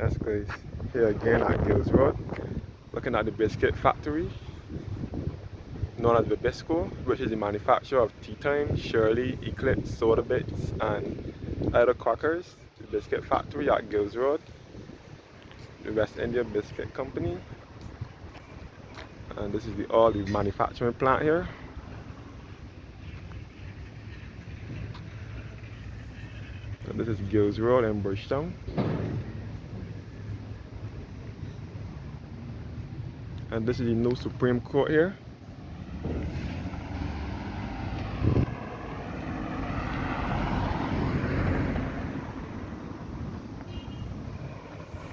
That's guys. Here again at Gills Road, looking at the biscuit factory known as Bibisco, which is the manufacturer of Tea Time, Shirley, Eclipse, Soda Bits, and other crackers. The biscuit factory at Gills Road, the West India Biscuit Company, and this is all the manufacturing plant here. And this is Gills Road in Bridgetown. And this is the new Supreme Court here.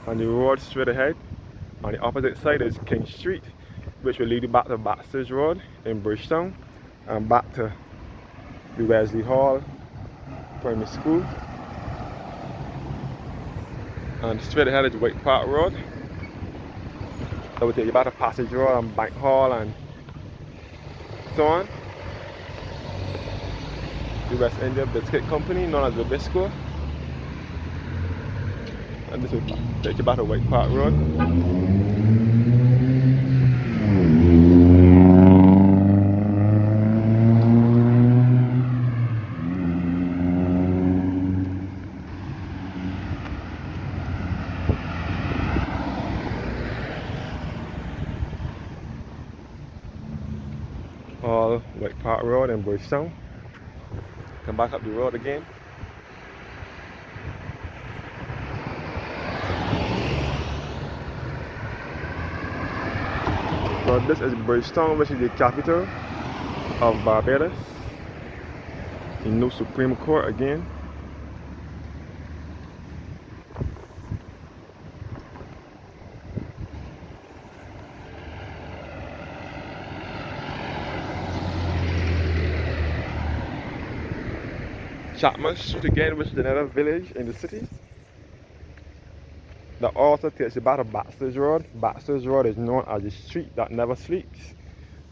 On the road straight ahead, on the opposite side is King Street, which will lead you back to Baxter's Road in Bridgetown and back to the Wesley Hall Primary School. And straight ahead is White Park Road. That will take you back to Passage Road and Bank Hall and so on. The West India Biscuit Company, known as Bibisco. And this will take you back to White Park Road. All White Park Road in Bridgetown. Come back up the road again. Well, this is Bridgetown, which is the capital of Barbados. The new Supreme Court again. Chapman Street again, which is another village in the city. That also takes you back to Baxter's Road. Baxter's Road is known as the street that never sleeps.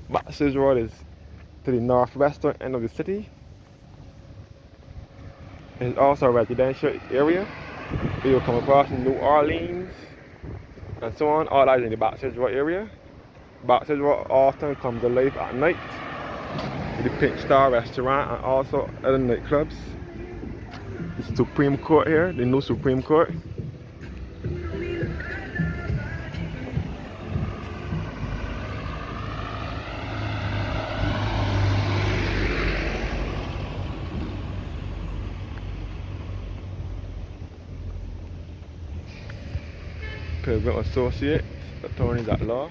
Baxter's Road is to the northwestern end of the city. It's also a residential area. You'll come across New Orleans and so on. All that is in the Baxter's Road area. Baxter's Road often comes alive at night with the Pink Star restaurant and also other nightclubs. The Supreme Court here, the new Supreme Court. Pilgrim Associates, attorneys at law.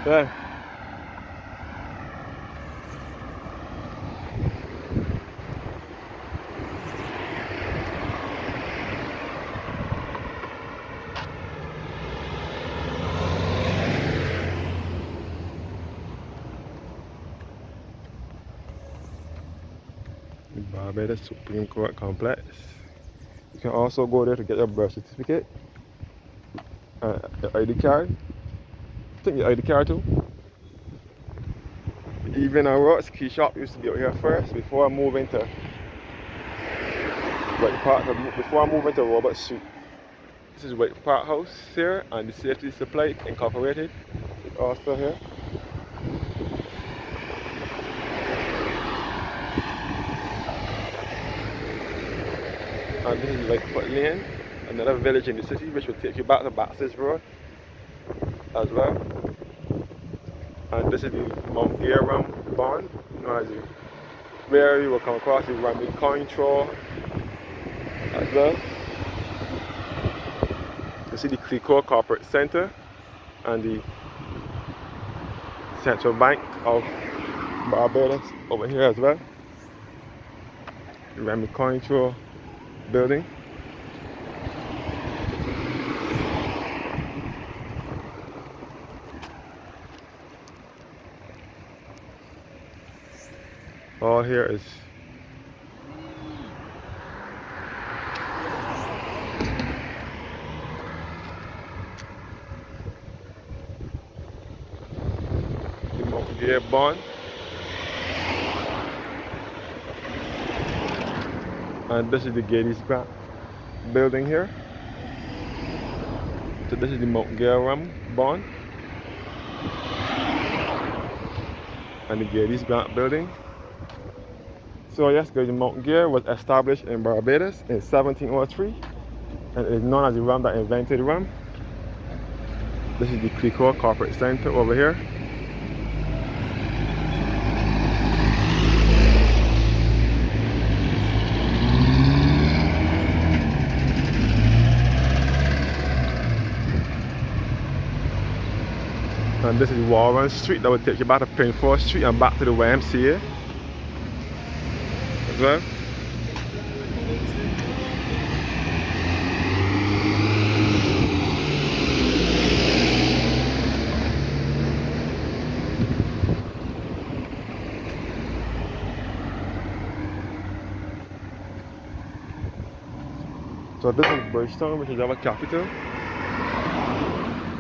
There. The Barbados Supreme Court Complex. You can also go there to get your birth certificate, your ID card. I think your ID card too. Even a Rock's Key Shop used to be out here first before I move into White Park. Before I move into Robert Street. This is White Park House here, and the Safety Supply Incorporated is also here. And this is Lightfoot Lane, another village in the city, which will take you back to Baxter's Road as well. And this is the Mount Gearam Bond, where you will come across the Rami Coin Throw as well. You see the Clico Corporate Center and the Central Bank of Barbados over here as well. The Rami Coin Throw building. All here is the Mount Gear Bond. And this is the Gators Grant building here. So this is the Mount Gilram bond and the Gators Grant building. So yes, guys, Mount Gear was established in Barbados in 1703 and is known as the rum that invented rum. This is the Clicquot Corporate Center over here. And this is Warren Street that will take you back to Pinford Street and back to the YMCA as well. So this is Bridgetown, which is our capital.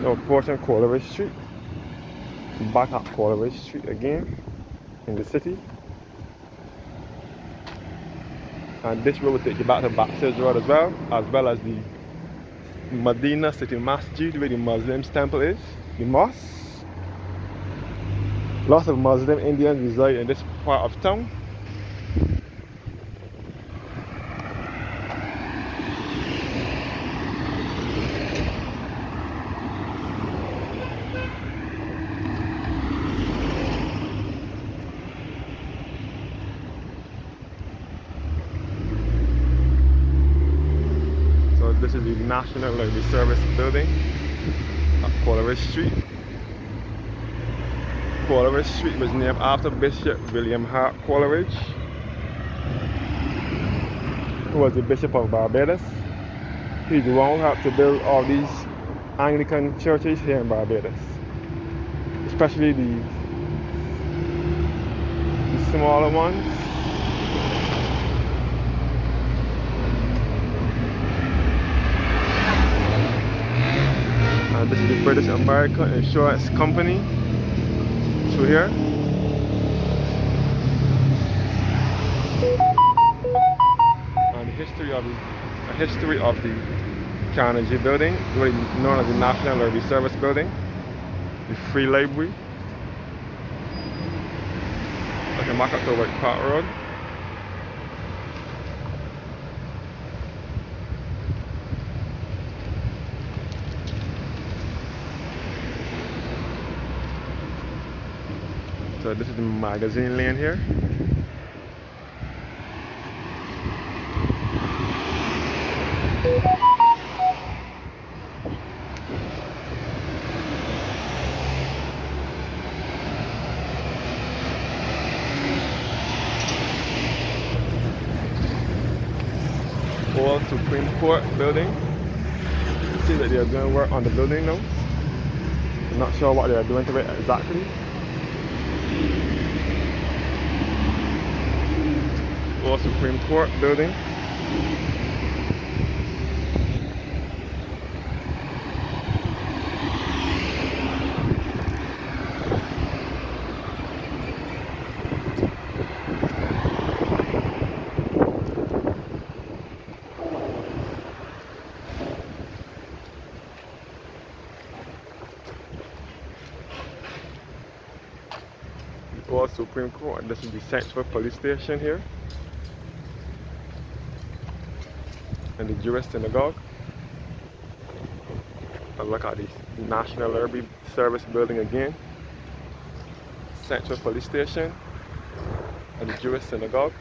Now portion Coleridge Street. Back at Coleridge Street again in the city. And this road will take you back to Baxter's Road as well as the Medina City Masjid where the Muslims temple is, the mosque. Lots of Muslim Indians reside in this part of town. So this is the National Library Service building at Coleridge Street. Coleridge Street was named after Bishop William Hart Coleridge, who was the Bishop of Barbados. He's the one who helped to build all these Anglican churches here in Barbados, especially the smaller ones. And this is the British American Insurance Company through here. And the history of the Carnegie building, really known as the National Library Service building, the Free Library. I can mark up to White Park Road. So this is the magazine lane here. Old Supreme Court building. You see that they are doing work on the building now. I'm not sure what they are doing to it exactly. Old Supreme Court building. Old Supreme Court. This is the Central Police Station here. And the Jewish Synagogue. And look at the National Library Service building again. Central Police Station and the Jewish Synagogue.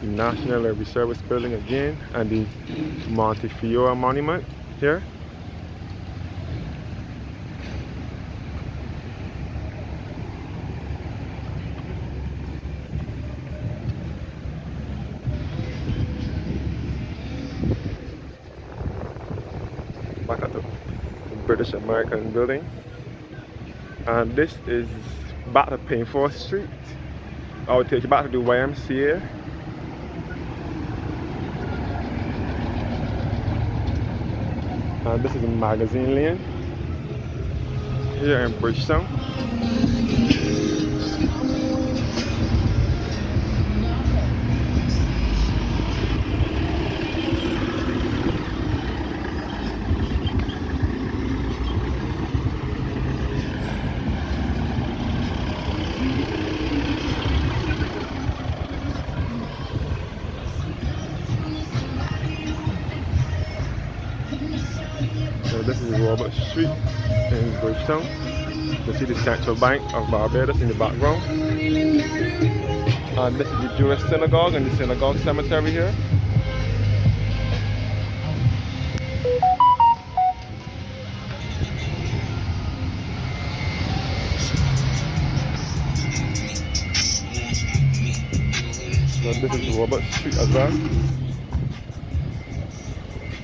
National Library Service building again, and the Montefiore Monument here. Back at the British American building. And this is back to Painford Street. I will take you back to the YMCA. And this is Magazine Lane here in Bridgetown. So this is Robert Street in Bridgetown. You see the Central Bank of Barbados in the background. And this is the Jewish synagogue and the synagogue cemetery here. So this is Robert Street as well.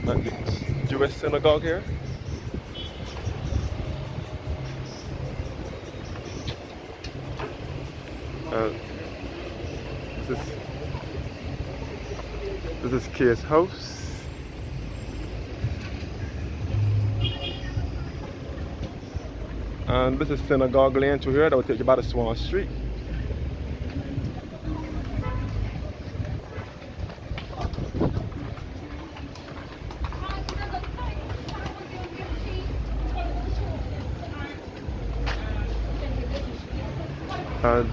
And the Jewish synagogue here. This is Kay's house. And this is Synagogue Lane through here that will take you back to Swan Street.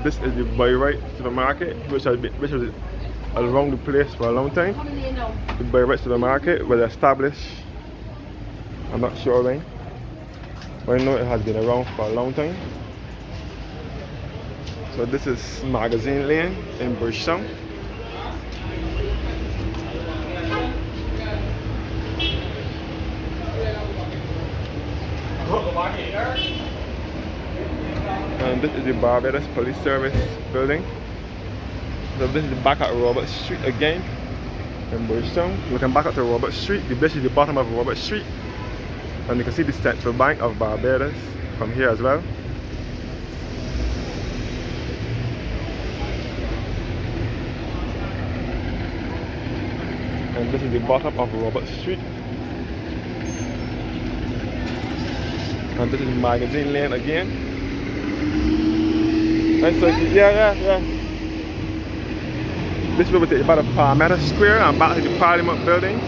This is the by right to the market, which was around the place for a long time. The by right to the market was established, I'm not sure when, but I know it has been around for a long time. So this is Magazine Lane in Bridgetown. And this is the Barbados Police Service building. So this is the back at Robert Street again in Bridgetown. We can back up to Robert Street. This is the bottom of Robert Street. And you can see the Central Bank of Barbados from here as well. And this is the bottom of Robert Street. And this is Magazine Lane again. And so, yeah. This will take you about a Palmetto Square and back to the Parliament buildings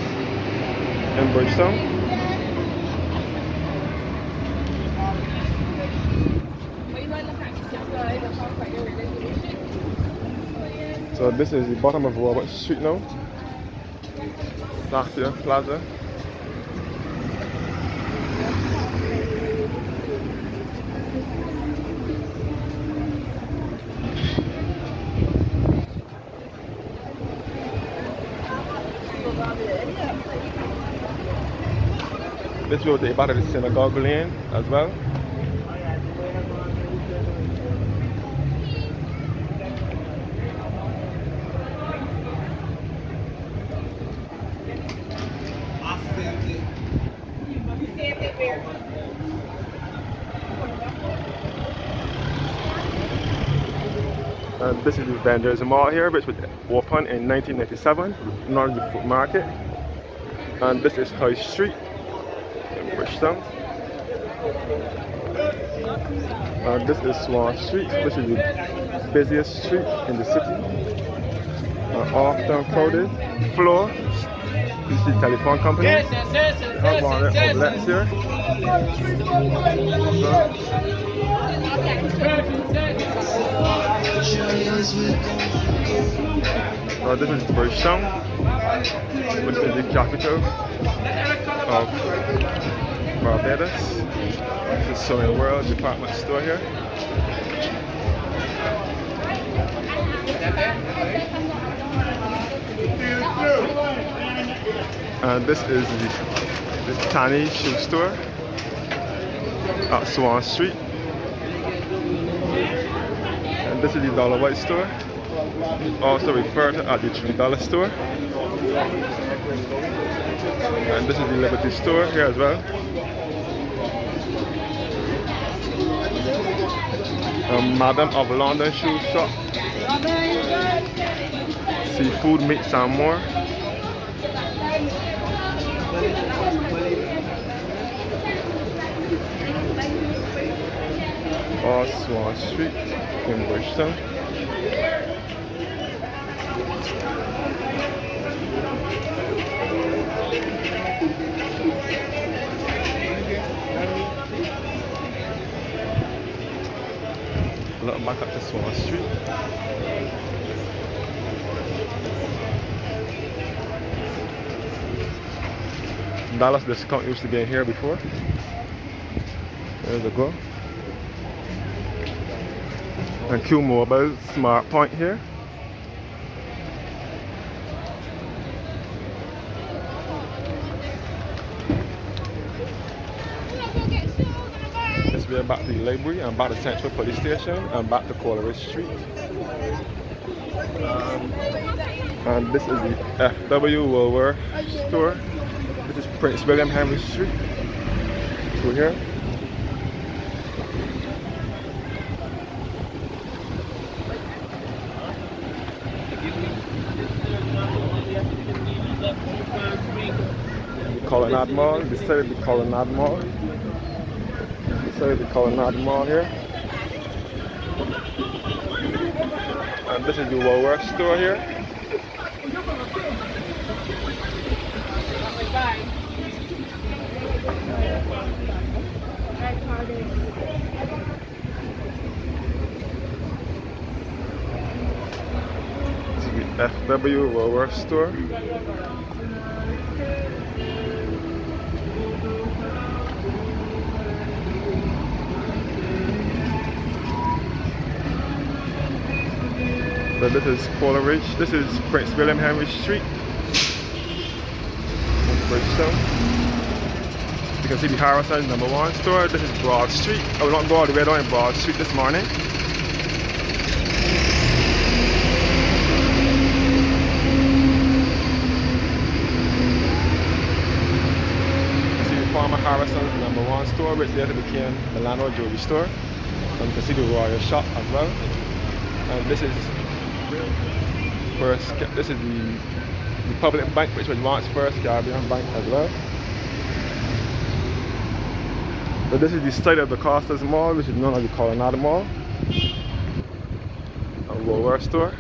in Bridgetown. So this is the bottom of Robert Street now. Sasha Plaza. This will take you back to the Synagogue Lane as well. And this is the Vendors Mall here, which was opened in 1997, North the Food Market. And this is High Street in Bridgetown. And this is Swan Street, which is the busiest street in the city. Often crowded. Floor. This is the telephone company. Have one of their outlets here. This is Bridgetown, which is the capital of Barbados. This is Sewing World department store here. And this is the Tiny Shoe Store at Swan Street. And this is the Dollar White Store, also referred to as the $3 store. And this is the Liberty Store here as well. Madam of London shoe shop. Seafood, meat, and more. Swan Street in Bridgetown. Look back up to Swan Street. Dallas Discount used to be in here before. There we go. And Q Mobile Smart Point here. This way back to the library and back to Central Police Station and back to Coleridge Street. And this is the FW Woolworth store. This is Prince William Henry Street. Through here. The Colonnade Mall. This side of the Colonnade Mall. This side of the Colonnade Mall here. And this is the Woolworth store here. This is the FW Woolworth store. So this is Coleridge. This is Prince William Henry Street. Bridgetown. You can see the Harrison's #1 store. This is Broad Street. I will not go all the way down in Broad Street this morning. You see the former Harrison's #1 store, which later became the Landlord Jewelry store. And you can see the Royal Shop as well. And this is the Republic Bank, which was once First Caribbean Bank as well. So this is the site of the Costas Mall, which is known as the Colonnade Mall. A Woolworth store.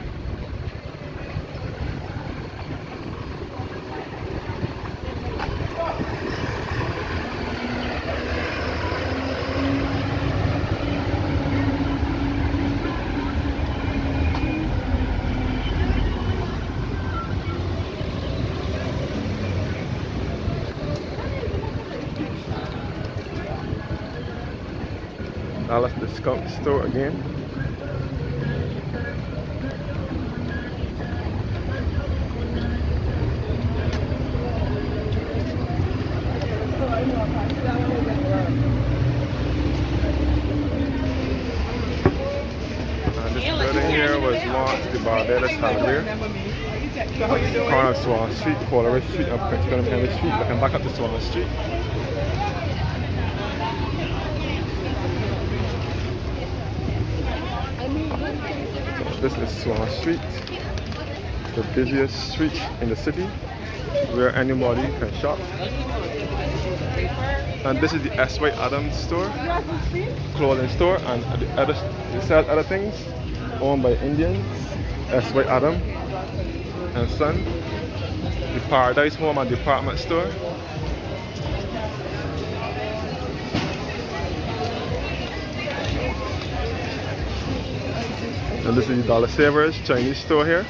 Dallas Discount store again. And this building here was once the Barbados Hardware. Corner of Swan Street, Coleridge Street, and Prince William Henry Street. Looking back up to Swan Street. This is Swan Street, the busiest street in the city where anybody can shop. And this is the S.Y. Adams store, clothing store, and they sell other things owned by Indians. S.Y. Adams and Son, the Paradise Home and Department store. And this is the Dollar Savers Chinese store here.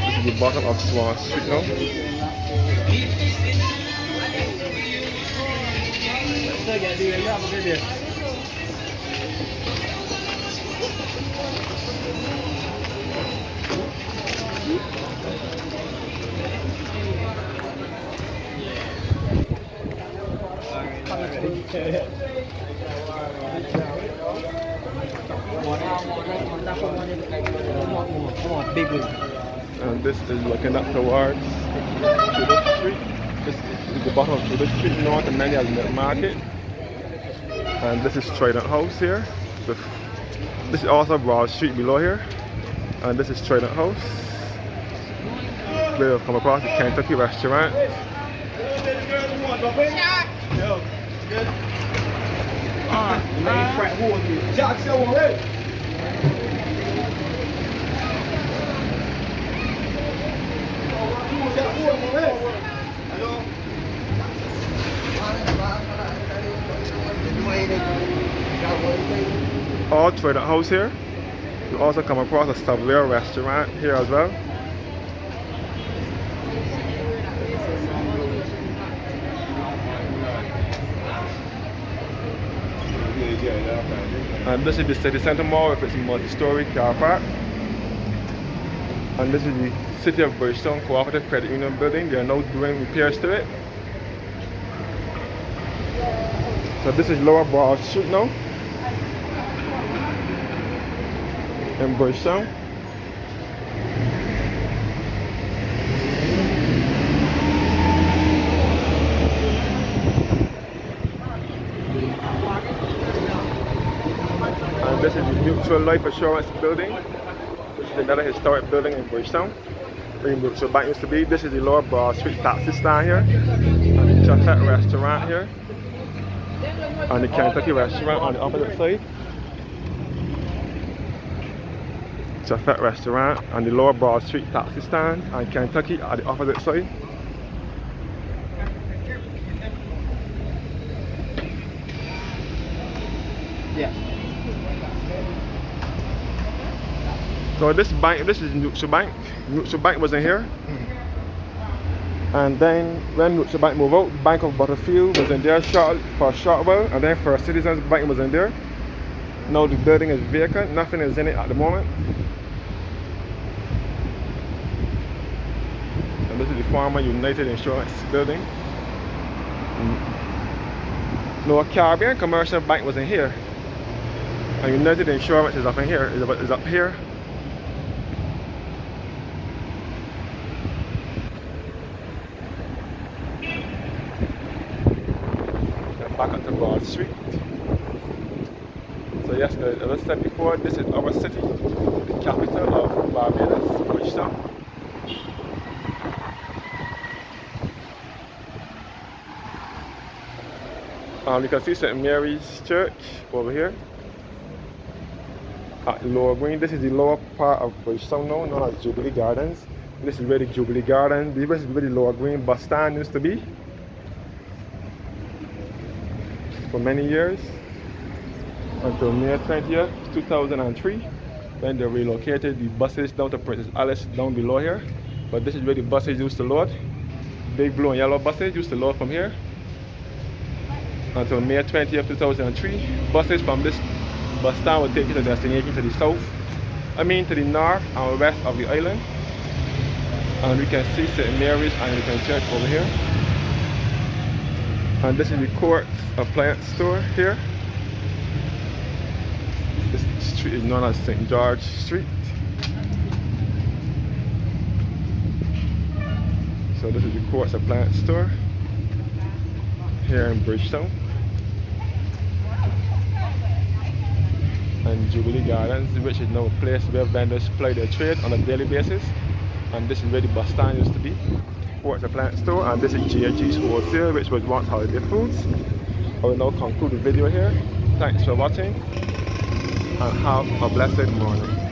This is the bottom of Swan Street now. And this is looking up towards Jubilee Street. This is the bottom of Jubilee Street, north and many as Milk Market. And this is Trident House here. This is also Broad Street below here. And this is Trident House. We'll come across the Kentucky restaurant. All Trident House here. You also come across a Savoy restaurant here as well. And this is the city center mall with its multi-story car park. And this is the City of Bridgetown Cooperative Credit Union building. They are now doing repairs to it. So this is Lower Broad Street now in Bridgetown. And this is the Mutual Life Assurance building, which is another historic building in Bridgetown, where the Mutual Bank used to be. This is the Lower Broad Street taxi stand here, and the Chocolate restaurant here, and the Kentucky restaurant on the opposite side. Chocolate restaurant and the Lower Broad Street taxi stand and Kentucky at the opposite side. Yeah. So this bank, this is Mutual Bank. Mutual Bank was in here. And then when Mutual Bank moved out, Bank of Butterfield was in there for a short while, and then First Citizens Bank was in there. Now the building is vacant, nothing is in it at the moment. And this is the former United Insurance building. No, Caribbean Commercial Bank was in here. And United Insurance is up in here, is up here. Back onto Broad Street. So yes, as I said before, this is our city, the capital of Barbados, Bridgetown. You can see St. Mary's Church over here at Lower Green. This is the lower part of Bridgetown now, known as Jubilee Gardens. This is where the Jubilee Gardens, this is where the Lower Green bus stand used to be for many years, until May 20th, 2003, when they relocated the buses down to Princess Alice down below here. But this is where the buses used to load. Big blue and yellow buses used to load from here. Until May 20th, 2003, buses from this bus stand will take you to the destination to the south, to the north and west of the island. And we can see St. Mary's Anglican Church over here. And this is the Courts Appliance store here. This street is known as St. George Street. So this is the Courts Appliance store here in Bridgetown. And Jubilee Gardens, which is now a place where vendors ply their trade on a daily basis. And this is where the bus stand used to be. Courts Appliance store, and this is G&G's Wholesale, which was once Holiday Foods. I will now conclude the video here. Thanks for watching and have a blessed morning.